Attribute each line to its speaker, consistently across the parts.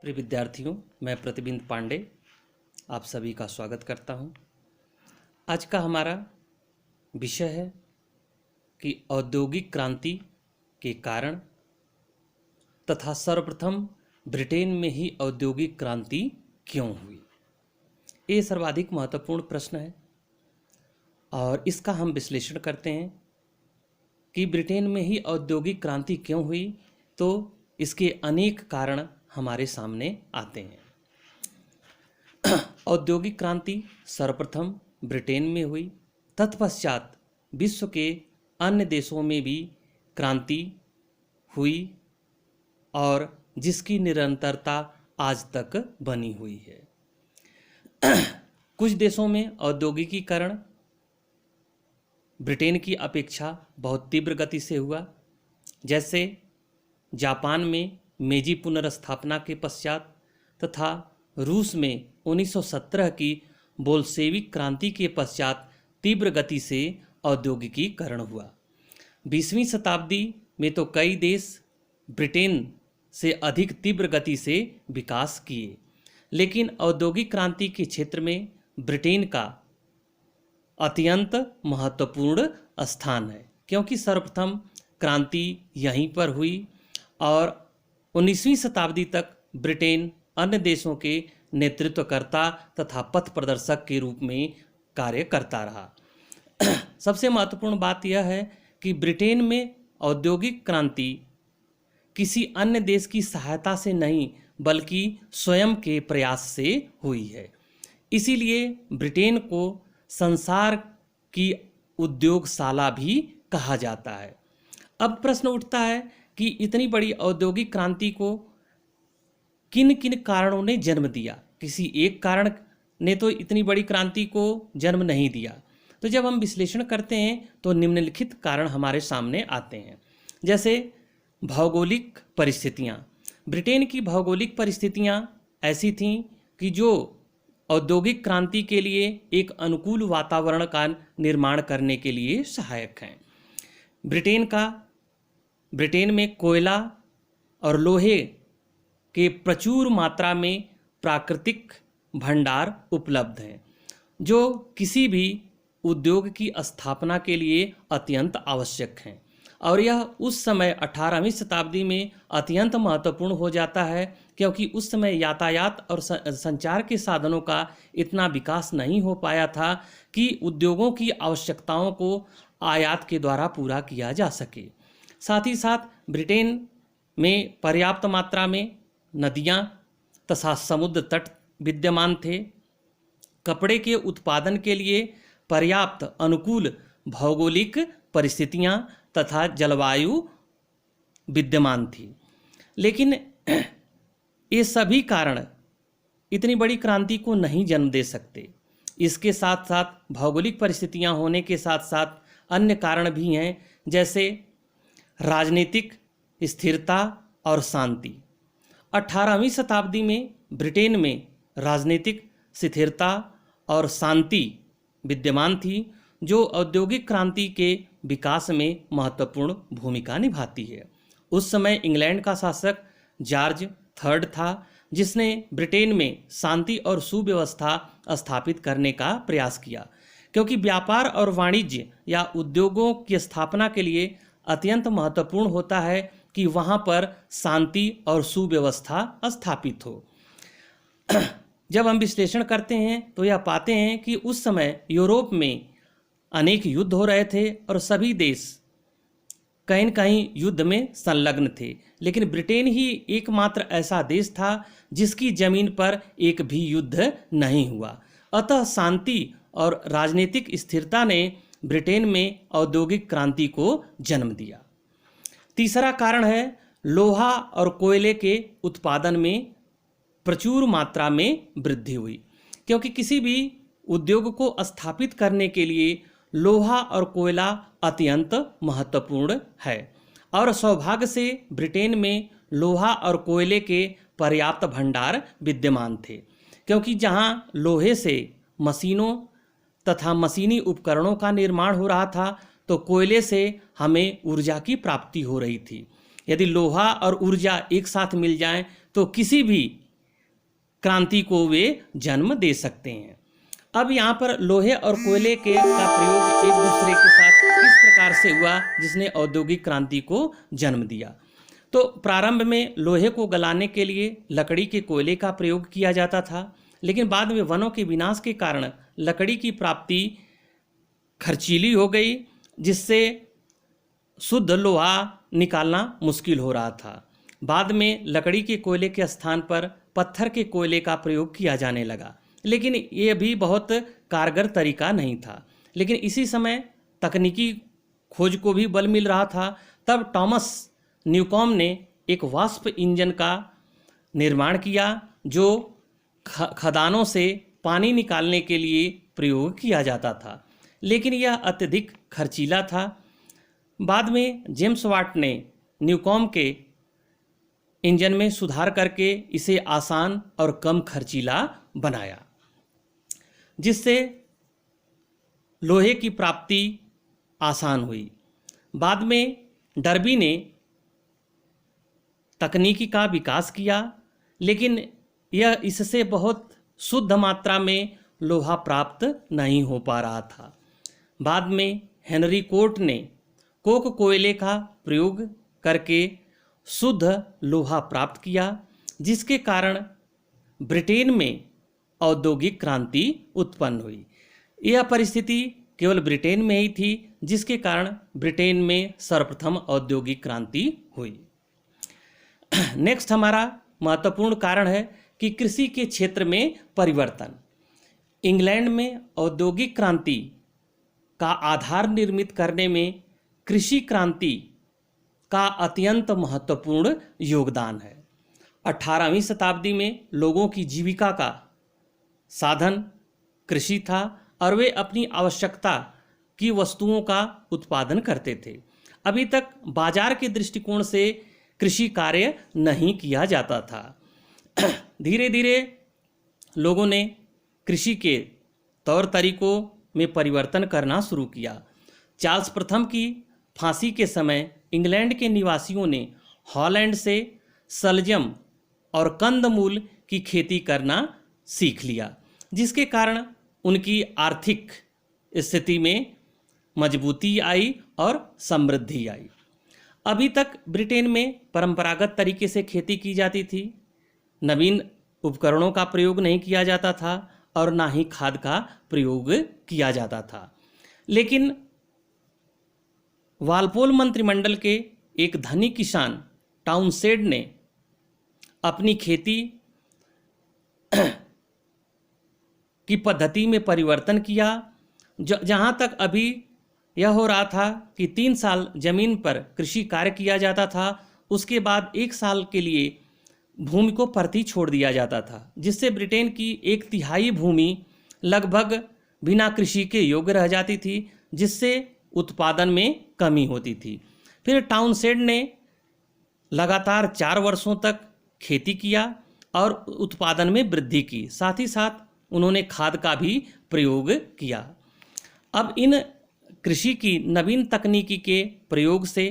Speaker 1: प्रिय विद्यार्थियों, मैं प्रतिबिंब पांडे आप सभी का स्वागत करता हूं। आज का हमारा विषय है कि औद्योगिक क्रांति के कारण तथा सर्वप्रथम ब्रिटेन में ही औद्योगिक क्रांति क्यों हुई। ये सर्वाधिक महत्वपूर्ण प्रश्न है और इसका हम विश्लेषण करते हैं कि ब्रिटेन में ही औद्योगिक क्रांति क्यों हुई। तो इसके अनेक कारण हमारे सामने आते हैं। औद्योगिक क्रांति सर्वप्रथम ब्रिटेन में हुई, तत्पश्चात विश्व के अन्य देशों में भी क्रांति हुई और जिसकी निरंतरता आज तक बनी हुई है। कुछ देशों में औद्योगिकीकरण ब्रिटेन की अपेक्षा बहुत तीव्र गति से हुआ, जैसे जापान में मेजी पुनर्स्थापना के पश्चात तथा रूस में 1917 की बोल्शेविक क्रांति के पश्चात तीव्र गति से औद्योगिकीकरण हुआ। 20वीं शताब्दी में तो कई देश ब्रिटेन से अधिक तीव्र गति से विकास किए, लेकिन औद्योगिक क्रांति के क्षेत्र में ब्रिटेन का अत्यंत महत्वपूर्ण स्थान है, क्योंकि सर्वप्रथम क्रांति यहीं पर हुई और 19वीं शताब्दी तक ब्रिटेन अन्य देशों के नेतृत्वकर्ता तथा पथ प्रदर्शक के रूप में कार्य करता रहा। सबसे महत्वपूर्ण बात यह है कि ब्रिटेन में औद्योगिक क्रांति किसी अन्य देश की सहायता से नहीं बल्कि स्वयं के प्रयास से हुई है। इसीलिए ब्रिटेन को संसार की उद्योगशाला भी कहा जाता है। अब प्रश्न उठता है कि इतनी बड़ी औद्योगिक क्रांति को किन किन कारणों ने जन्म दिया। किसी एक कारण ने तो इतनी बड़ी क्रांति को जन्म नहीं दिया। तो जब हम विश्लेषण करते हैं तो निम्नलिखित कारण हमारे सामने आते हैं, जैसे भौगोलिक परिस्थितियां। ब्रिटेन की भौगोलिक परिस्थितियां ऐसी थीं कि जो औद्योगिक क्रांति के लिए एक अनुकूल वातावरण का निर्माण करने के लिए सहायक हैं। ब्रिटेन में कोयला और लोहे के प्रचुर मात्रा में प्राकृतिक भंडार उपलब्ध हैं, जो किसी भी उद्योग की स्थापना के लिए अत्यंत आवश्यक हैं। और यह उस समय 18वीं शताब्दी में अत्यंत महत्वपूर्ण हो जाता है, क्योंकि उस समय यातायात और संचार के साधनों का इतना विकास नहीं हो पाया था कि उद्योगों की आवश्यकताओं को आयात के द्वारा पूरा किया जा सके। साथ ही साथ ब्रिटेन में पर्याप्त मात्रा में नदियाँ तथा समुद्र तट विद्यमान थे। कपड़े के उत्पादन के लिए पर्याप्त अनुकूल भौगोलिक परिस्थितियाँ तथा जलवायु विद्यमान थी। लेकिन ये सभी कारण इतनी बड़ी क्रांति को नहीं जन्म दे सकते। इसके साथ साथ भौगोलिक परिस्थितियाँ होने के साथ साथ अन्य कारण भी हैं, जैसे राजनीतिक स्थिरता और शांति। 18वीं शताब्दी में ब्रिटेन में राजनीतिक स्थिरता और शांति विद्यमान थी, जो औद्योगिक क्रांति के विकास में महत्वपूर्ण भूमिका निभाती है। उस समय इंग्लैंड का शासक जॉर्ज III था, जिसने ब्रिटेन में शांति और सुव्यवस्था स्थापित करने का प्रयास किया, क्योंकि व्यापार और वाणिज्य या उद्योगों की स्थापना के लिए अत्यंत महत्वपूर्ण होता है कि वहाँ पर शांति और सुव्यवस्था स्थापित हो। जब हम विश्लेषण करते हैं तो यह पाते हैं कि उस समय यूरोप में अनेक युद्ध हो रहे थे और सभी देश कहीं न कहीं युद्ध में संलग्न थे, लेकिन ब्रिटेन ही एकमात्र ऐसा देश था जिसकी जमीन पर एक भी युद्ध नहीं हुआ। अतः शांति और राजनीतिक स्थिरता ने ब्रिटेन में औद्योगिक क्रांति को जन्म दिया। तीसरा कारण है लोहा और कोयले के उत्पादन में प्रचुर मात्रा में वृद्धि हुई, क्योंकि किसी भी उद्योग को स्थापित करने के लिए लोहा और कोयला अत्यंत महत्वपूर्ण है। और सौभाग्य से ब्रिटेन में लोहा और कोयले के पर्याप्त भंडार विद्यमान थे, क्योंकि जहां लोहे से मशीनों तथा मशीनी उपकरणों का निर्माण हो रहा था, तो कोयले से हमें ऊर्जा की प्राप्ति हो रही थी। यदि लोहा और ऊर्जा एक साथ मिल जाएं तो किसी भी क्रांति को वे जन्म दे सकते हैं। अब यहाँ पर लोहे और कोयले का प्रयोग एक दूसरे के साथ किस प्रकार से हुआ जिसने औद्योगिक क्रांति को जन्म दिया। तो प्रारंभ में लोहे को गलाने के लिए लकड़ी के कोयले का प्रयोग किया जाता था, लेकिन बाद में वनों के विनाश के कारण लकड़ी की प्राप्ति खर्चीली हो गई, जिससे शुद्ध लोहा निकालना मुश्किल हो रहा था। बाद में लकड़ी के कोयले के स्थान पर पत्थर के कोयले का प्रयोग किया जाने लगा, लेकिन ये भी बहुत कारगर तरीका नहीं था। लेकिन इसी समय तकनीकी खोज को भी बल मिल रहा था। तब थॉमस न्यूकॉम्ब ने एक वाष्प इंजन का निर्माण किया जो खदानों से पानी निकालने के लिए प्रयोग किया जाता था, लेकिन यह अत्यधिक खर्चीला था। बाद में जेम्स वाट ने न्यूकॉम्ब के इंजन में सुधार करके इसे आसान और कम खर्चीला बनाया, जिससे लोहे की प्राप्ति आसान हुई। बाद में डर्बी ने तकनीकी का विकास किया, लेकिन यह इससे बहुत शुद्ध मात्रा में लोहा प्राप्त नहीं हो पा रहा था। बाद में हेनरी कोर्ट ने कोक कोयले का प्रयोग करके शुद्ध लोहा प्राप्त किया, जिसके कारण ब्रिटेन में औद्योगिक क्रांति उत्पन्न हुई। यह परिस्थिति केवल ब्रिटेन में ही थी, जिसके कारण ब्रिटेन में सर्वप्रथम औद्योगिक क्रांति हुई। नेक्स्ट हमारा महत्वपूर्ण कारण है कि कृषि के क्षेत्र में परिवर्तन। इंग्लैंड में औद्योगिक क्रांति का आधार निर्मित करने में कृषि क्रांति का अत्यंत महत्वपूर्ण योगदान है। 18वीं शताब्दी में लोगों की जीविका का साधन कृषि था और वे अपनी आवश्यकता की वस्तुओं का उत्पादन करते थे। अभी तक बाजार के दृष्टिकोण से कृषि कार्य नहीं किया जाता था। धीरे धीरे लोगों ने कृषि के तौर तरीकों में परिवर्तन करना शुरू किया। चार्ल्स प्रथम की फांसी के समय इंग्लैंड के निवासियों ने हॉलैंड से सलजम और कंदमूल की खेती करना सीख लिया, जिसके कारण उनकी आर्थिक स्थिति में मजबूती आई और समृद्धि आई। अभी तक ब्रिटेन में परंपरागत तरीके से खेती की जाती थी, नवीन उपकरणों का प्रयोग नहीं किया जाता था और ना ही खाद का प्रयोग किया जाता था। लेकिन वालपोल मंत्रिमंडल के एक धनी किसान टाउनशेंड ने अपनी खेती की पद्धति में परिवर्तन किया। जहाँ तक अभी यह हो रहा था कि 3 साल जमीन पर कृषि कार्य किया जाता था, उसके बाद 1 साल के लिए भूमि को परती छोड़ दिया जाता था, जिससे ब्रिटेन की 1/3 भूमि लगभग बिना कृषि के योग्य रह जाती थी, जिससे उत्पादन में कमी होती थी। फिर टाउनशेंड ने लगातार 4 वर्षों तक खेती किया और उत्पादन में वृद्धि की, साथ ही साथ उन्होंने खाद का भी प्रयोग किया। अब इन कृषि की नवीन तकनीकी के प्रयोग से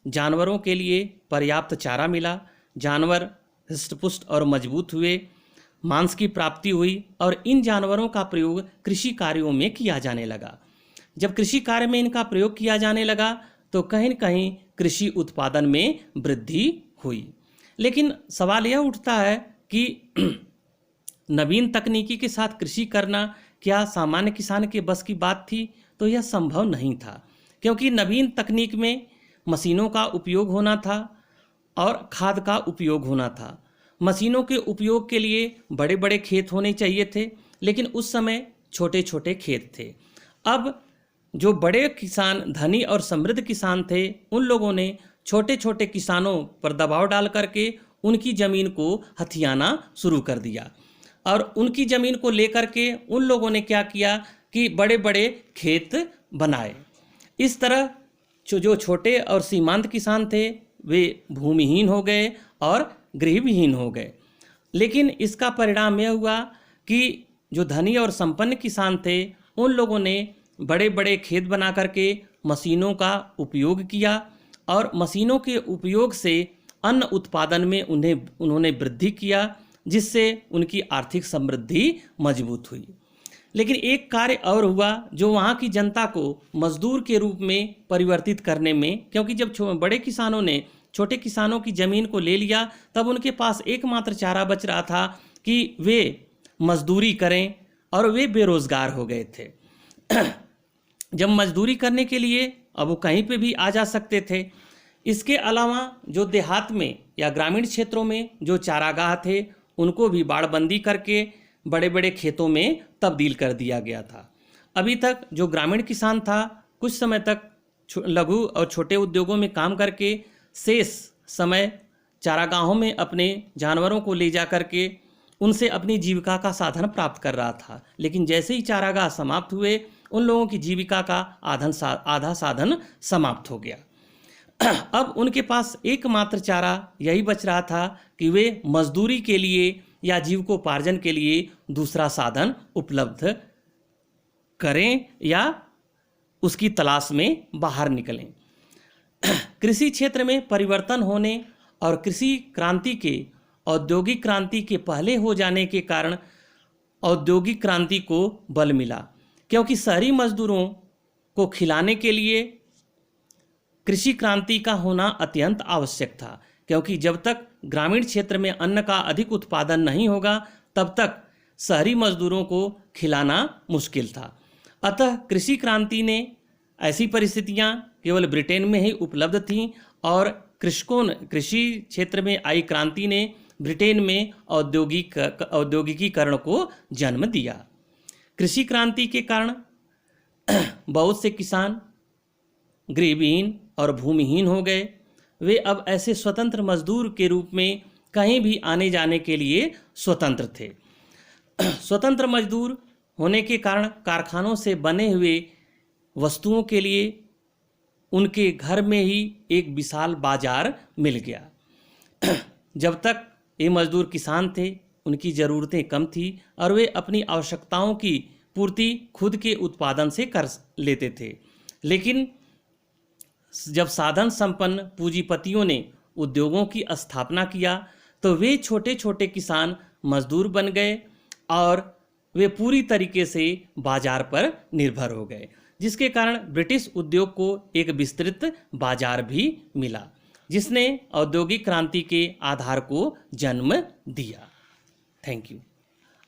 Speaker 1: जानवरों के लिए पर्याप्त चारा मिला, जानवर हृष्टपुष्ट और मजबूत हुए, मांस की प्राप्ति हुई और इन जानवरों का प्रयोग कृषि कार्यों में किया जाने लगा। जब कृषि कार्य में इनका प्रयोग किया जाने लगा तो कहीं न कहीं कृषि उत्पादन में वृद्धि हुई। लेकिन सवाल यह उठता है कि नवीन तकनीकी के साथ कृषि करना क्या सामान्य किसान के बस की बात थी? तो यह संभव नहीं था, क्योंकि नवीन तकनीक में मशीनों का उपयोग होना था और खाद का उपयोग होना था। मशीनों के उपयोग के लिए बड़े बड़े खेत होने चाहिए थे, लेकिन उस समय छोटे छोटे खेत थे। अब जो बड़े किसान, धनी और समृद्ध किसान थे, उन लोगों ने छोटे छोटे किसानों पर दबाव डाल करके उनकी ज़मीन को हथियाना शुरू कर दिया और उनकी ज़मीन को लेकर के उन लोगों ने क्या किया कि बड़े बड़े खेत बनाए। इस तरह जो छोटे और सीमांत किसान थे वे भूमिहीन हो गए और गृहविहीन हो गए। लेकिन इसका परिणाम यह हुआ कि जो धनी और संपन्न किसान थे, उन लोगों ने बड़े बड़े खेत बना करके मशीनों का उपयोग किया और मशीनों के उपयोग से अन्न उत्पादन में उन्होंने वृद्धि किया जिससे उनकी आर्थिक समृद्धि मजबूत हुई। लेकिन एक कार्य और हुआ जो वहाँ की जनता को मजदूर के रूप में परिवर्तित करने में, क्योंकि जब बड़े किसानों ने छोटे किसानों की ज़मीन को ले लिया तब उनके पास एकमात्र चारा बच रहा था कि वे मजदूरी करें, और वे बेरोज़गार हो गए थे। जब मजदूरी करने के लिए अब वो कहीं पे भी आ जा सकते थे। इसके अलावा जो देहात में या ग्रामीण क्षेत्रों में जो चारागाह थे उनको भी बाड़बंदी करके बड़े बड़े खेतों में तब्दील कर दिया गया था। अभी तक जो ग्रामीण किसान था कुछ समय तक लघु और छोटे उद्योगों में काम करके शेष समय चारागाहों में अपने जानवरों को ले जा करके उनसे अपनी जीविका का साधन प्राप्त कर रहा था। लेकिन जैसे ही चारागाह समाप्त हुए उन लोगों की जीविका का आधा साधन समाप्त हो गया। अब उनके पास एकमात्र चारा यही बच रहा था कि वे मजदूरी के लिए या जीविकोपार्जन के लिए दूसरा साधन उपलब्ध करें या उसकी तलाश में बाहर निकलें। कृषि क्षेत्र में परिवर्तन होने और कृषि क्रांति के औद्योगिक क्रांति के पहले हो जाने के कारण औद्योगिक क्रांति को बल मिला, क्योंकि शहरी मजदूरों को खिलाने के लिए कृषि क्रांति का होना अत्यंत आवश्यक था, क्योंकि जब तक ग्रामीण क्षेत्र में अन्न का अधिक उत्पादन नहीं होगा तब तक शहरी मजदूरों को खिलाना मुश्किल था। अतः कृषि क्रांति ने ऐसी परिस्थितियां केवल ब्रिटेन में ही उपलब्ध थीं और कृषि क्षेत्र में आई क्रांति ने ब्रिटेन में औद्योगिकीकरण को जन्म दिया। कृषि क्रांति के कारण बहुत से किसान गृहहीन और भूमिहीन हो गए। वे अब ऐसे स्वतंत्र मजदूर के रूप में कहीं भी आने जाने के लिए स्वतंत्र थे। स्वतंत्र मजदूर होने के कारण कारखानों से बने हुए वस्तुओं के लिए उनके घर में ही एक विशाल बाजार मिल गया। जब तक ये मजदूर किसान थे उनकी ज़रूरतें कम थी और वे अपनी आवश्यकताओं की पूर्ति खुद के उत्पादन से कर लेते थे। लेकिन जब साधन संपन्न पूंजीपतियों ने उद्योगों की स्थापना किया तो वे छोटे छोटे किसान मजदूर बन गए और वे पूरी तरीके से बाजार पर निर्भर हो गए, जिसके कारण ब्रिटिश उद्योग को एक विस्तृत बाजार भी मिला, जिसने औद्योगिक क्रांति के आधार को जन्म दिया। Thank you.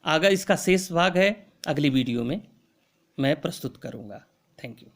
Speaker 1: आगे इसका शेष भाग है अगली वीडियो में मैं प्रस्तुत करूंगा। Thank you.